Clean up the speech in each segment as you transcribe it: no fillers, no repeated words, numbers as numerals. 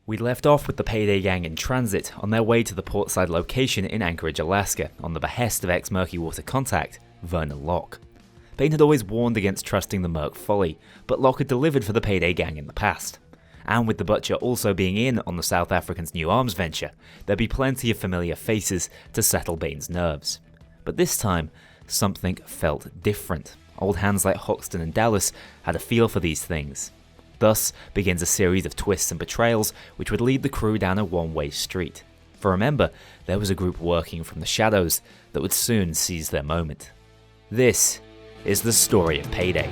We left off with the Payday gang in transit on their way to the portside location in Anchorage, Alaska, on the behest of ex-Murky Water contact, Vernon Locke. Bane had always warned against trusting the Merc folly, but Locke had delivered for the Payday gang in the past. And with the Butcher also being in on the South African's new arms venture, there'd be plenty of familiar faces to settle Bane's nerves. But this time, something felt different. Old hands like Hoxton and Dallas had a feel for these things. Thus begins a series of twists and betrayals which would lead the crew down a one-way street. For remember, there was a group working from the shadows that would soon seize their moment. This is the story of Payday.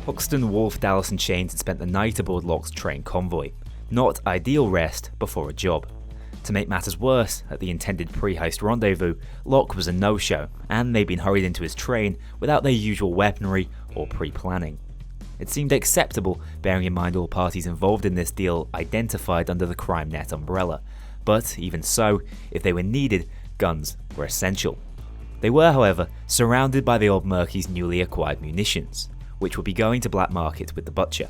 Hoxton, Wolf, Dallas and Chains had spent the night aboard Locke's train convoy. Not ideal rest before a job. To make matters worse, at the intended pre-heist rendezvous, Locke was a no-show, and they'd been hurried into his train without their usual weaponry or pre-planning. It seemed acceptable, bearing in mind all parties involved in this deal identified under the CrimeNet umbrella, but even so, if they were needed, guns were essential. They were, however, surrounded by the old Murky's newly acquired munitions, which would be going to black market with the Butcher.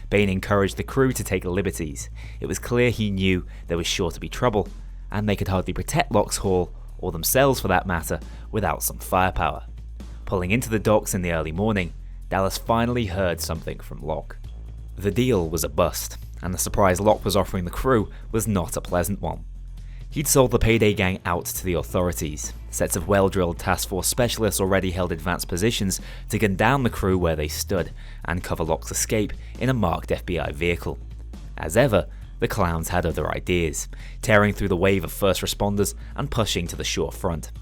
Bane encouraged the crew to take liberties. It was clear he knew there was sure to be trouble, and they could hardly protect Locke's haul, or themselves for that matter, without some firepower. Pulling into the docks in the early morning, Dallas finally heard something from Locke. The deal was a bust, and the surprise Locke was offering the crew was not a pleasant one. He'd sold the Payday gang out to the authorities. Sets of well-drilled task force specialists already held advanced positions to gun down the crew where they stood and cover Locke's escape in a marked FBI vehicle. As ever, the clowns had other ideas, tearing through the wave of first responders and pushing to the shore front.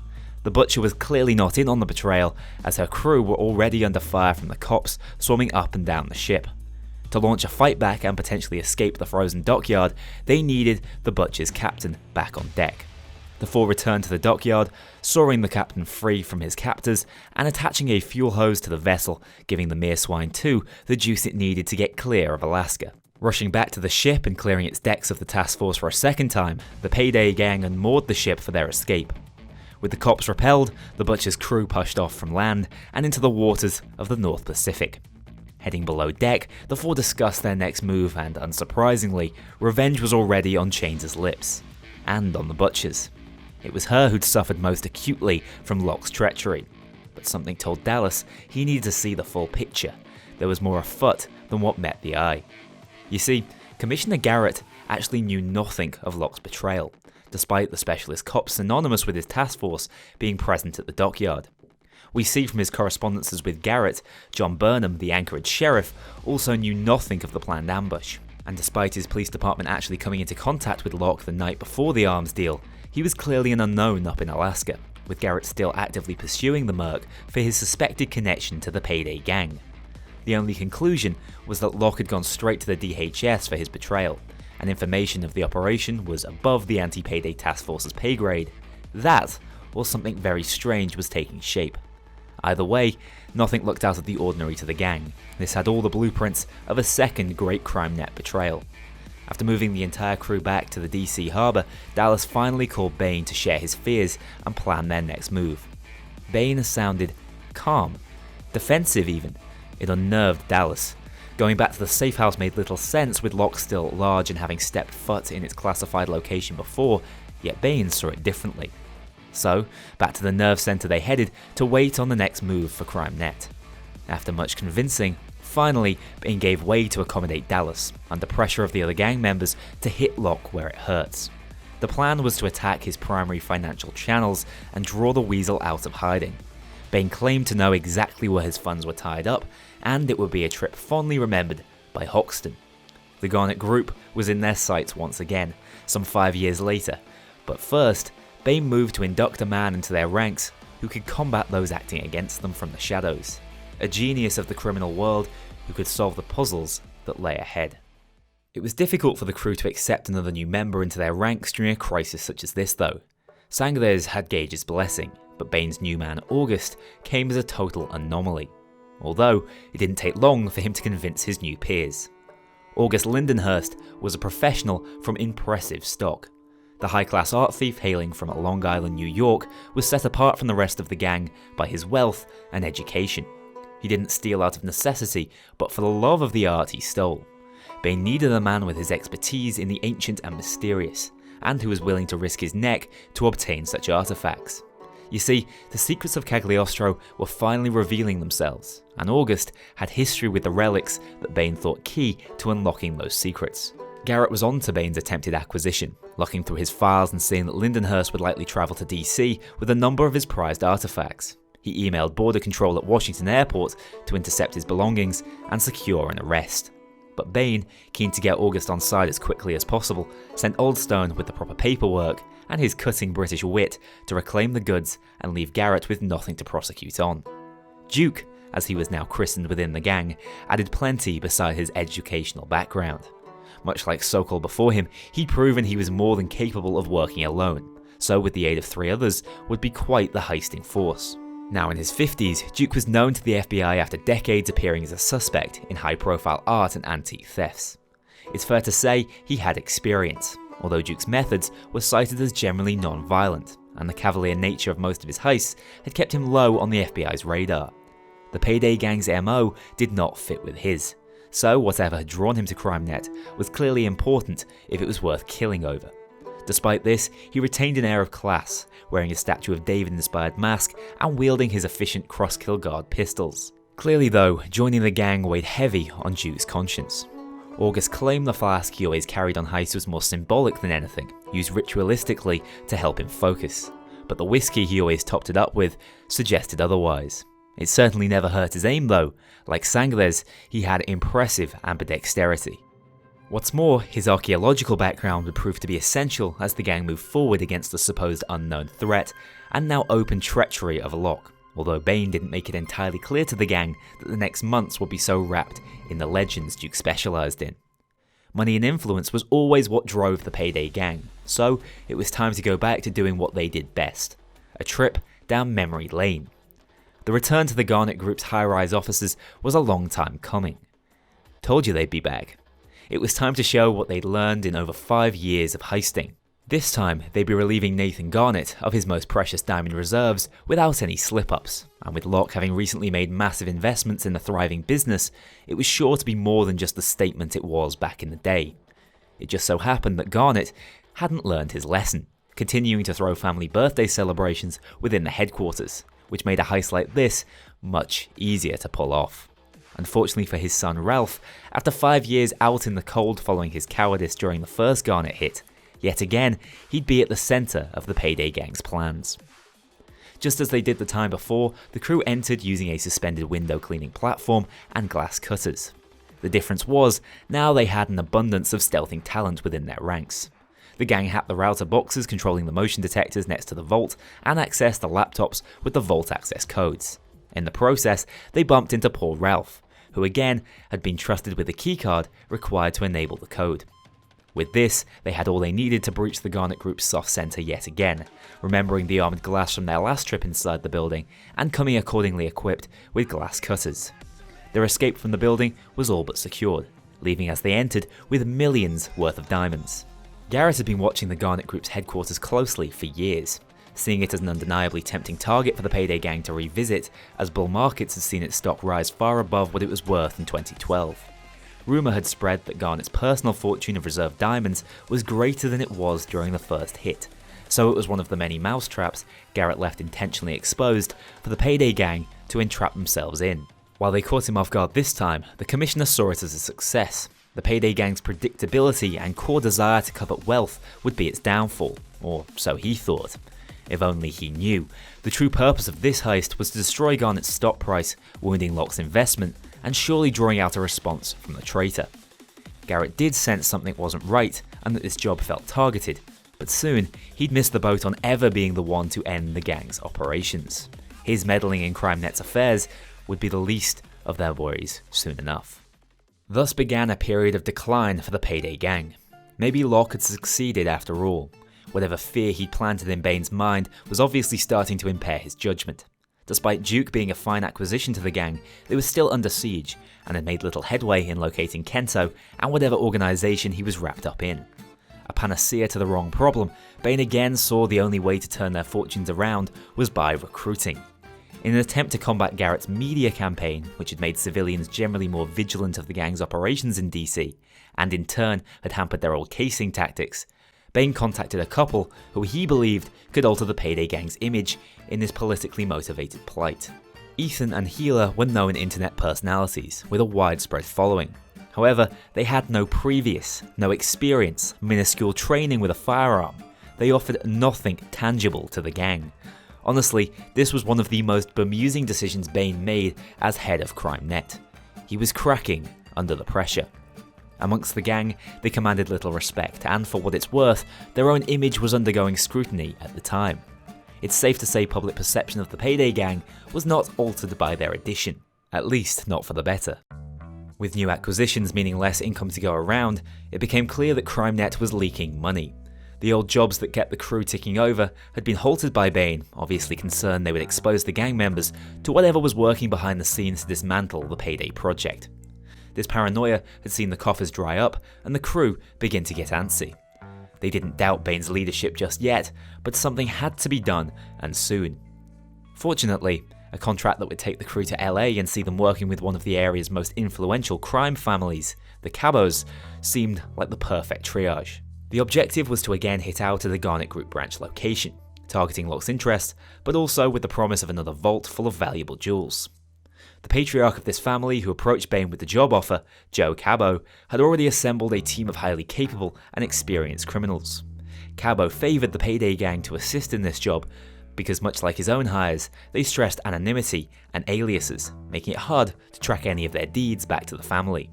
The Butcher was clearly not in on the betrayal, as her crew were already under fire from the cops swarming up and down the ship. To launch a fight back and potentially escape the frozen dockyard, they needed the Butcher's captain back on deck. The four returned to the dockyard, sawing the captain free from his captors and attaching a fuel hose to the vessel, giving the Meerswine 2 the juice it needed to get clear of Alaska. Rushing back to the ship and clearing its decks of the task force for a second time, the Payday gang unmoored the ship for their escape. With the cops repelled, the Butcher's crew pushed off from land and into the waters of the North Pacific. Heading below deck, the four discussed their next move and, unsurprisingly, revenge was already on Chains' lips. And on the Butcher's. It was her who'd suffered most acutely from Locke's treachery. But something told Dallas he needed to see the full picture. There was more afoot than what met the eye. You see, Commissioner Garnet actually knew nothing of Locke's betrayal, despite the specialist cops synonymous with his task force being present at the dockyard. We see from his correspondences with Garnet, John Burnham, the Anchorage sheriff, also knew nothing of the planned ambush, and despite his police department actually coming into contact with Locke the night before the arms deal, he was clearly an unknown up in Alaska, with Garnet still actively pursuing the Merc for his suspected connection to the Payday gang. The only conclusion was that Locke had gone straight to the DHS for his betrayal, and information of the operation was above the anti-Payday task force's pay grade. That, or something very strange, was taking shape. Either way, nothing looked out of the ordinary to the gang. This had all the blueprints of a second great CrimeNet betrayal. After moving the entire crew back to the DC harbour, Dallas finally called Bane to share his fears and plan their next move. Bane sounded calm, defensive even. It unnerved Dallas. Going back to the safe house made little sense with Locke still at large and having stepped foot in its classified location before, yet Bane saw it differently. So, back to the nerve centre they headed to wait on the next move for CrimeNet. After much convincing, finally Bane gave way to accommodate Dallas, under pressure of the other gang members to hit Locke where it hurts. The plan was to attack his primary financial channels and draw the weasel out of hiding. Bane claimed to know exactly where his funds were tied up, and it would be a trip fondly remembered by Hoxton. The Garnet group was in their sights once again, some 5 years later, but first, Bane moved to induct a man into their ranks who could combat those acting against them from the shadows. A genius of the criminal world who could solve the puzzles that lay ahead. It was difficult for the crew to accept another new member into their ranks during a crisis such as this though. Sangres had Gage's blessing, but Bane's new man August came as a total anomaly. Although, it didn't take long for him to convince his new peers. August Lindenhurst was a professional from impressive stock. The high-class art thief hailing from Long Island, New York, was set apart from the rest of the gang by his wealth and education. He didn't steal out of necessity, but for the love of the art he stole. Bane needed a man with his expertise in the ancient and mysterious, and who was willing to risk his neck to obtain such artifacts. You see, the secrets of Cagliostro were finally revealing themselves, and August had history with the relics that Bane thought key to unlocking those secrets. Garret was on to Bane's attempted acquisition, looking through his files and seeing that Lindenhurst would likely travel to DC with a number of his prized artifacts. He emailed border control at Washington Airport to intercept his belongings and secure an arrest. But Bane, keen to get August on side as quickly as possible, sent Oldstone with the proper paperwork and his cutting British wit to reclaim the goods and leave Garret with nothing to prosecute on. Duke, as he was now christened within the gang, added plenty beside his educational background. Much like Sokol before him, he'd proven he was more than capable of working alone, so with the aid of 3 others, would be quite the heisting force. Now in his 50s, Duke was known to the FBI after decades appearing as a suspect in high-profile art and antique thefts. It's fair to say he had experience, although Duke's methods were cited as generally non-violent, and the cavalier nature of most of his heists had kept him low on the FBI's radar. The Payday gang's MO did not fit with his, so whatever had drawn him to CrimeNet was clearly important if it was worth killing over. Despite this, he retained an air of class, wearing a Statue of David-inspired mask and wielding his efficient cross-kill guard pistols. Clearly though, joining the gang weighed heavy on Duke's conscience. August claimed the flask he always carried on heists was more symbolic than anything, used ritualistically to help him focus, but the whiskey he always topped it up with suggested otherwise. It certainly never hurt his aim though. Like Sangles, he had impressive ambidexterity. What's more, his archaeological background would prove to be essential as the gang moved forward against the supposed unknown threat, and now open treachery of Locke, although Bane didn't make it entirely clear to the gang that the next months would be so wrapped in the legends Duke specialised in. Money and influence was always what drove the Payday gang, so it was time to go back to doing what they did best, a trip down memory lane. The return to the Garnet Group's high-rise offices was a long time coming. Told you they'd be back. It was time to show what they'd learned in over 5 years of heisting. This time, they'd be relieving Nathan Garnet of his most precious diamond reserves without any slip-ups, and with Locke having recently made massive investments in the thriving business, it was sure to be more than just the statement it was back in the day. It just so happened that Garnet hadn't learned his lesson, continuing to throw family birthday celebrations within the headquarters, which made a heist like this much easier to pull off. Unfortunately for his son Ralph, after 5 years out in the cold following his cowardice during the first Garnet hit, yet again he'd be at the centre of the Payday gang's plans. Just as they did the time before, the crew entered using a suspended window cleaning platform and glass cutters. The difference was, now they had an abundance of stealthing talent within their ranks. The gang hacked the router boxes controlling the motion detectors next to the vault and accessed the laptops with the vault access codes. In the process, they bumped into poor Ralph, who again had been trusted with the keycard required to enable the code. With this, they had all they needed to breach the Garnet Group's soft centre yet again, remembering the armoured glass from their last trip inside the building and coming accordingly equipped with glass cutters. Their escape from the building was all but secured, leaving as they entered with millions worth of diamonds. Garret had been watching the Garnet Group's headquarters closely for years, seeing it as an undeniably tempting target for the Payday gang to revisit, as bull markets had seen its stock rise far above what it was worth in 2012. Rumour had spread that Garnet's personal fortune of reserved diamonds was greater than it was during the first hit, so it was one of the many mousetraps Garret left intentionally exposed for the Payday gang to entrap themselves in. While they caught him off guard this time, the Commissioner saw it as a success. The Payday gang's predictability and core desire to covet wealth would be its downfall, or so he thought. If only he knew. The true purpose of this heist was to destroy Garnet's stock price, wounding Locke's investment, and surely drawing out a response from the traitor. Garret did sense something wasn't right, and that this job felt targeted, but soon he'd missed the boat on ever being the one to end the gang's operations. His meddling in CrimeNet's affairs would be the least of their worries soon enough. Thus began a period of decline for the Payday gang. Maybe Locke had succeeded after all. Whatever fear he'd planted in Bane's mind was obviously starting to impair his judgment. Despite Duke being a fine acquisition to the gang, they were still under siege and had made little headway in locating Kento and whatever organisation he was wrapped up in. A panacea to the wrong problem, Bane again saw the only way to turn their fortunes around was by recruiting. In an attempt to combat Garrett's media campaign, which had made civilians generally more vigilant of the gang's operations in DC, and in turn had hampered their old casing tactics, Bane contacted a couple who he believed could alter the Payday gang's image in this politically motivated plight. Ethan and Healer were known internet personalities with a widespread following. However, they had no previous, no experience, minuscule training with a firearm. They offered nothing tangible to the gang. Honestly, this was one of the most bemusing decisions Bane made as head of CrimeNet. He was cracking under the pressure. Amongst the gang, they commanded little respect, and for what it's worth, their own image was undergoing scrutiny at the time. It's safe to say public perception of the Payday gang was not altered by their addition, at least not for the better. With new acquisitions meaning less income to go around, it became clear that CrimeNet was leaking money. The old jobs that kept the crew ticking over had been halted by Bane, obviously concerned they would expose the gang members to whatever was working behind the scenes to dismantle the Payday project. This paranoia had seen the coffers dry up and the crew begin to get antsy. They didn't doubt Bane's leadership just yet, but something had to be done, and soon. Fortunately, a contract that would take the crew to LA and see them working with one of the area's most influential crime families, the Cabos, seemed like the perfect triage. The objective was to again hit out at the Garnet Group branch location, targeting Locke's interest, but also with the promise of another vault full of valuable jewels. The patriarch of this family who approached Bane with the job offer, Joe Cabo, had already assembled a team of highly capable and experienced criminals. Cabo favoured the Payday gang to assist in this job because, much like his own hires, they stressed anonymity and aliases, making it hard to track any of their deeds back to the family.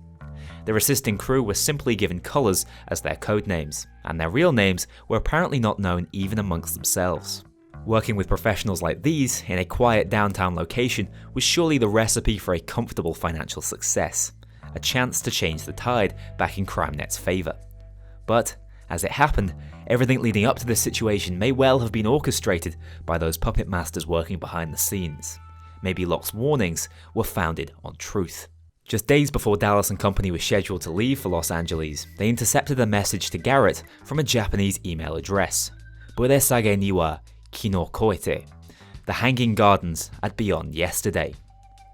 Their assisting crew were simply given colours as their code names, and their real names were apparently not known even amongst themselves. Working with professionals like these in a quiet downtown location was surely the recipe for a comfortable financial success, a chance to change the tide back in CrimeNet's favour. But, as it happened, everything leading up to this situation may well have been orchestrated by those puppet masters working behind the scenes. Maybe Locke's warnings were founded on truth. Just days before Dallas and company were scheduled to leave for Los Angeles, they intercepted a message to Garrett from a Japanese email address. Buresage ni wa Kino Koete, the Hanging Gardens at Beyond Yesterday.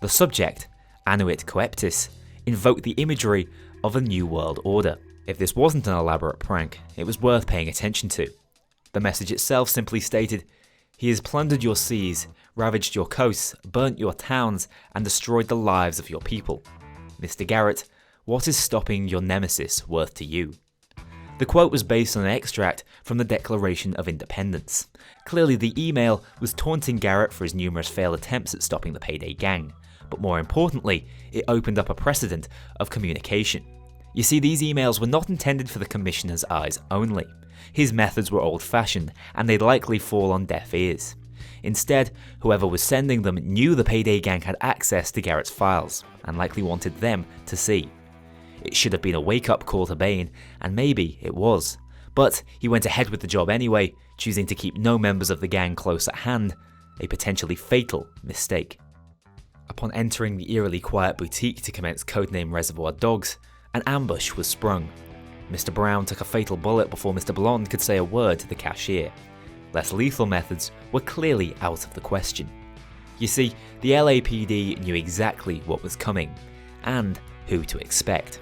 The subject, Annuit Coeptis, invoked the imagery of a new world order. If this wasn't an elaborate prank, it was worth paying attention to. The message itself simply stated, "He has plundered your seas, ravaged your coasts, burnt your towns, and destroyed the lives of your people. Mr. Garrett, what is stopping your nemesis worth to you?" The quote was based on an extract from the Declaration of Independence. Clearly the email was taunting Garrett for his numerous failed attempts at stopping the Payday gang, but more importantly, it opened up a precedent of communication. You see, these emails were not intended for the Commissioner's eyes only. His methods were old-fashioned, and they'd likely fall on deaf ears. Instead, whoever was sending them knew the Payday gang had access to Garrett's files, and likely wanted them to see. It should have been a wake-up call to Bane, and maybe it was. But he went ahead with the job anyway, choosing to keep no members of the gang close at hand, a potentially fatal mistake. Upon entering the eerily quiet boutique to commence codename Reservoir Dogs, an ambush was sprung. Mr. Brown took a fatal bullet before Mr. Blonde could say a word to the cashier. Less lethal methods were clearly out of the question. You see, the LAPD knew exactly what was coming, and who to expect.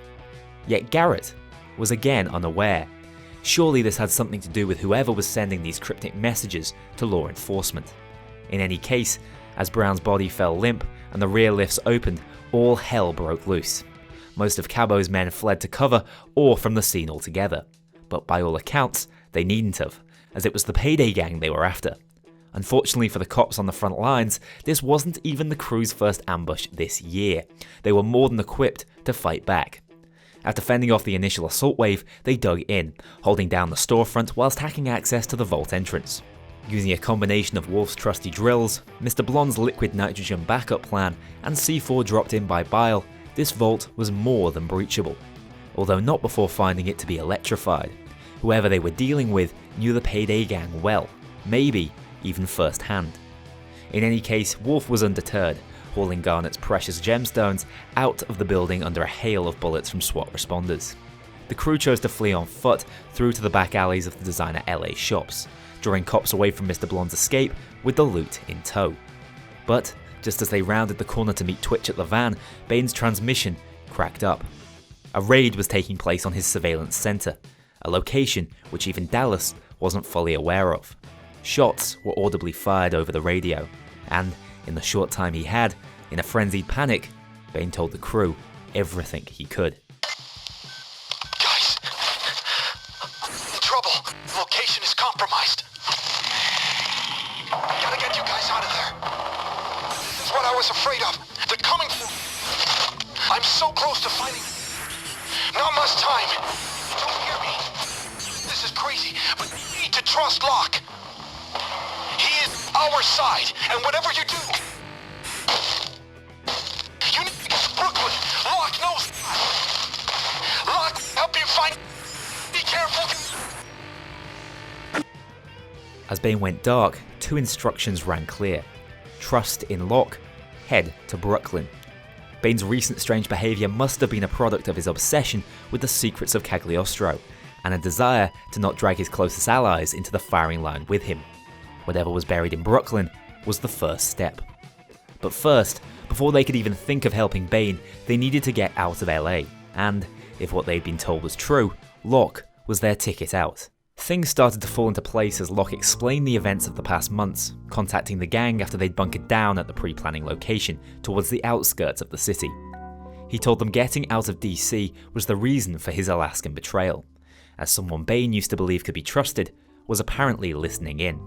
Yet Garrett was again unaware. Surely this had something to do with whoever was sending these cryptic messages to law enforcement. In any case, as Brown's body fell limp and the rear lifts opened, all hell broke loose. Most of Cabo's men fled to cover or from the scene altogether. But by all accounts, they needn't have, as it was the Payday gang they were after. Unfortunately for the cops on the front lines, this wasn't even the crew's first ambush this year. They were more than equipped to fight back. After fending off the initial assault wave, they dug in, holding down the storefront whilst hacking access to the vault entrance. Using a combination of Wolf's trusty drills, Mr. Blonde's liquid nitrogen backup plan, and C4 dropped in by Bile, this vault was more than breachable. Although not before finding it to be electrified. Whoever they were dealing with knew the Payday gang well, maybe even firsthand. In any case, Wolf was undeterred, hauling Garnet's precious gemstones out of the building under a hail of bullets from SWAT responders. The crew chose to flee on foot through to the back alleys of the designer LA shops, drawing cops away from Mr. Blonde's escape with the loot in tow. But just as they rounded the corner to meet Twitch at the van, Bane's transmission cracked up. A raid was taking place on his surveillance center, a location which even Dallas wasn't fully aware of. Shots were audibly fired over the radio, and in the short time he had, in a frenzied panic, Bane told the crew everything he could. Guys, in trouble. The location is compromised. Gotta get you guys out of there. This is what I was afraid of. They're coming for me. I'm so close to finding. Not much time. Don't hear me. This is crazy, but you need to trust Locke. He is our side, and whatever you do, you need to get to Brooklyn. Locke knows. Locke, help you find. Be careful. As Bane went dark, two instructions rang clear. Trust in Locke, head to Brooklyn. Bane's recent strange behaviour must have been a product of his obsession with the secrets of Cagliostro, and a desire to not drag his closest allies into the firing line with him. Whatever was buried in Brooklyn was the first step. But first, before they could even think of helping Bane, they needed to get out of LA, and, if what they'd been told was true, Locke was their ticket out. Things started to fall into place as Locke explained the events of the past months, contacting the gang after they'd bunkered down at the pre-planning location towards the outskirts of the city. He told them getting out of DC was the reason for his Alaskan betrayal, as someone Bane used to believe could be trusted was apparently listening in.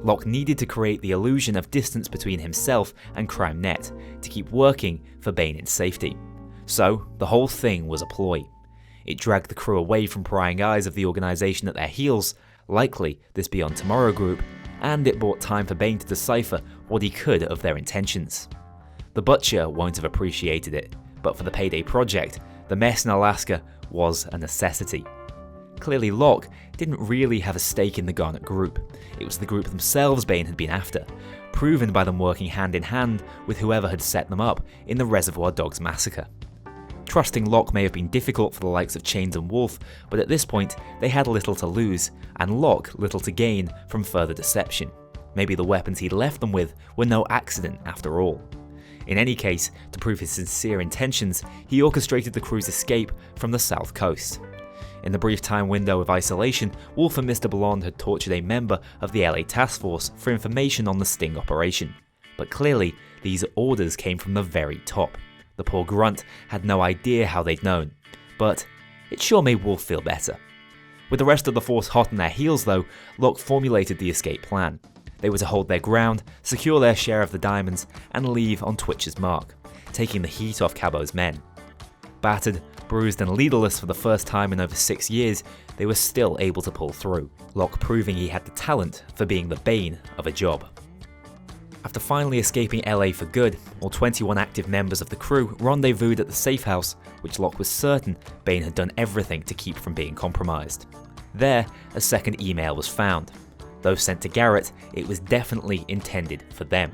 Locke needed to create the illusion of distance between himself and CrimeNet to keep working for Bane in safety. So, the whole thing was a ploy. It dragged the crew away from prying eyes of the organisation at their heels, likely this Beyond Tomorrow group, and it bought time for Bane to decipher what he could of their intentions. The Butcher won't have appreciated it, but for the Payday project, the mess in Alaska was a necessity. Clearly Locke didn't really have a stake in the Garnet group. It was the group themselves Bane had been after, proven by them working hand in hand with whoever had set them up in the Reservoir Dogs massacre. Trusting Locke may have been difficult for the likes of Chains and Wolf, but at this point they had little to lose, and Locke little to gain from further deception. Maybe the weapons he'd left them with were no accident after all. In any case, to prove his sincere intentions, he orchestrated the crew's escape from the south coast. In the brief time window of isolation, Wolf and Mr. Blonde had tortured a member of the LA task force for information on the sting operation. But clearly, these orders came from the very top. The poor grunt had no idea how they'd known, but it sure made Wolf feel better. With the rest of the force hot on their heels though, Locke formulated the escape plan. They were to hold their ground, secure their share of the diamonds, and leave on Twitch's mark, taking the heat off Cabo's men. Battered, bruised and leaderless for the first time in over 6 years, they were still able to pull through, Locke proving he had the talent for being the Bane of a job. After finally escaping LA for good, all 21 active members of the crew rendezvoused at the safe house, which Locke was certain Bane had done everything to keep from being compromised. There, a second email was found. Though sent to Garrett, it was definitely intended for them.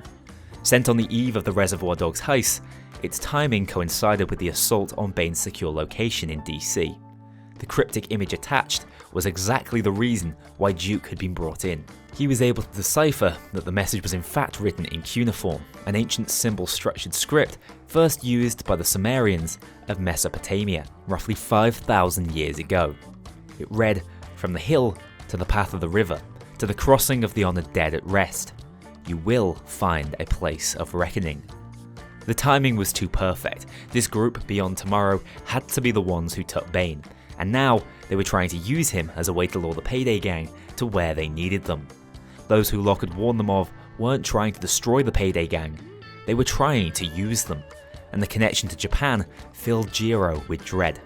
Sent on the eve of the Reservoir Dogs heist, its timing coincided with the assault on Bane's secure location in DC. The cryptic image attached was exactly the reason why Duke had been brought in. He was able to decipher that the message was in fact written in cuneiform, an ancient symbol-structured script first used by the Sumerians of Mesopotamia, roughly 5,000 years ago. It read, "From the hill to the path of the river, to the crossing of the honoured dead at rest, you will find a place of reckoning." The timing was too perfect. This group, Beyond Tomorrow, had to be the ones who took Bane, and now they were trying to use him as a way to lure the Payday gang to where they needed them. Those who Locke had warned them of weren't trying to destroy the Payday gang, they were trying to use them, and the connection to Japan filled Jiro with dread.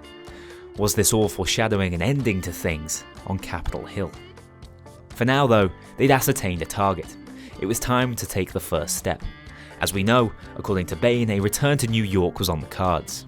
Was this all foreshadowing an ending to things on Capitol Hill? For now though, they'd ascertained a target. It was time to take the first step. As we know, according to Bane, a return to New York was on the cards.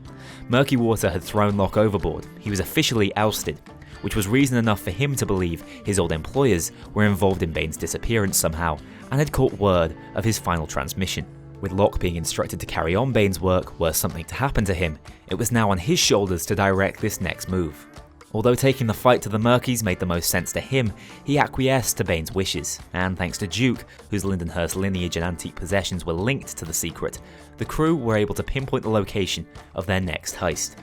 Murky Water had thrown Locke overboard, he was officially ousted. which was reason enough for him to believe his old employers were involved in Bane's disappearance somehow and had caught word of his final transmission. With Locke being instructed to carry on Bane's work were something to happen to him, it was now on his shoulders to direct this next move. Although taking the fight to the Murkies made the most sense to him, he acquiesced to Bane's wishes, and thanks to Duke, whose Lindenhurst lineage and antique possessions were linked to the secret, the crew were able to pinpoint the location of their next heist.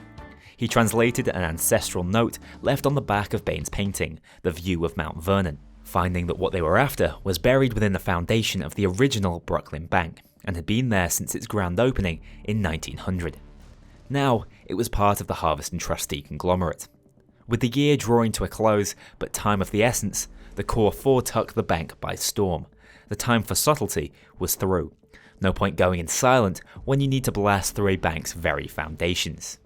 He translated an ancestral note left on the back of Bane's painting, The View of Mount Vernon, finding that what they were after was buried within the foundation of the original Brooklyn Bank, and had been there since its grand opening in 1900. Now, it was part of the Harvest and Trustee conglomerate. With the year drawing to a close, but time of the essence, the Core 4 took the bank by storm. The time for subtlety was through. No point going in silent when you need to blast through a bank's very foundations.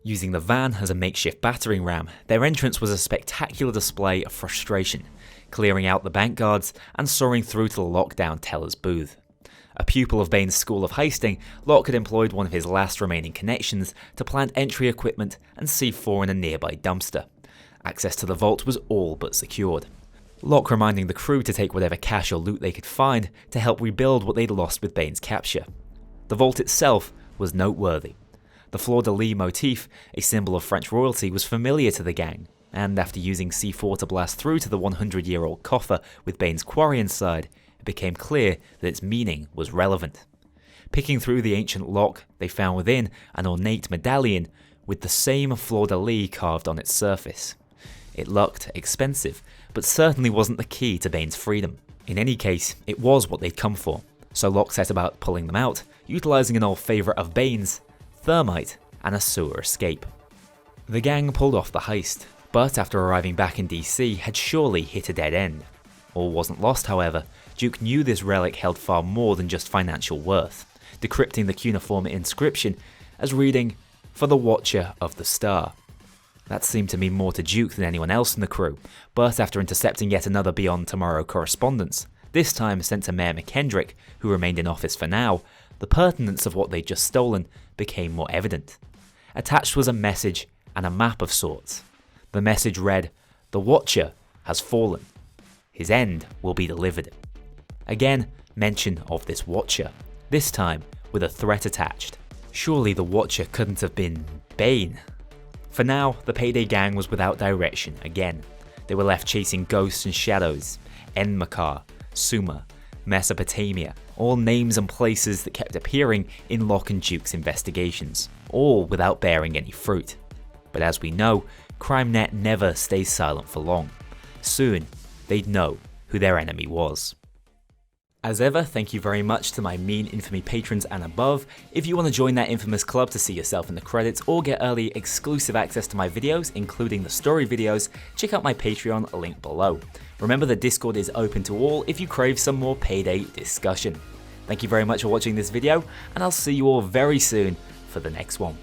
Using the van as a makeshift battering ram, their entrance was a spectacular display of frustration, clearing out the bank guards and soaring through to the lockdown teller's booth. A pupil of Bane's school of heisting, Locke had employed one of his last remaining connections to plant entry equipment and C4 in a nearby dumpster. Access to the vault was all but secured. Locke reminding the crew to take whatever cash or loot they could find to help rebuild what they'd lost with Bane's capture. The vault itself was noteworthy. The fleur-de-lis motif, a symbol of French royalty, was familiar to the gang, and after using C4 to blast through to the 100-year-old coffer with Bane's quarry inside, it became clear that its meaning was relevant. Picking through the ancient lock, they found within an ornate medallion with the same fleur-de-lis carved on its surface. It looked expensive, but certainly wasn't the key to Bane's freedom. In any case, it was what they'd come for, so Locke set about pulling them out, utilising an old favourite of Bane's, thermite and a sewer escape. The gang pulled off the heist, but after arriving back in DC had surely hit a dead end. All wasn't lost, however. Duke knew this relic held far more than just financial worth, decrypting the cuneiform inscription as reading, "For the Watcher of the Star." That seemed to mean more to Duke than anyone else in the crew, but after intercepting yet another Beyond Tomorrow correspondence, this time sent to Mayor McKendrick, who remained in office for now, the pertinence of what they'd just stolen became more evident. Attached was a message and a map of sorts. The message read, "The Watcher has fallen. His end will be delivered." Again, mention of this Watcher, this time with a threat attached. Surely the Watcher couldn't have been Bane. For now, the Payday gang was without direction again. They were left chasing ghosts and shadows, Enmakar, Sumer, Mesopotamia, all names and places that kept appearing in Locke and Duke's investigations, all without bearing any fruit. But as we know, CrimeNet never stays silent for long. Soon, they'd know who their enemy was. As ever, thank you very much to my Mean Infamy patrons and above. If you want to join that infamous club to see yourself in the credits or get early exclusive access to my videos, including the story videos, check out my Patreon link below. Remember that Discord is open to all if you crave some more Payday discussion. Thank you very much for watching this video, and I'll see you all very soon for the next one.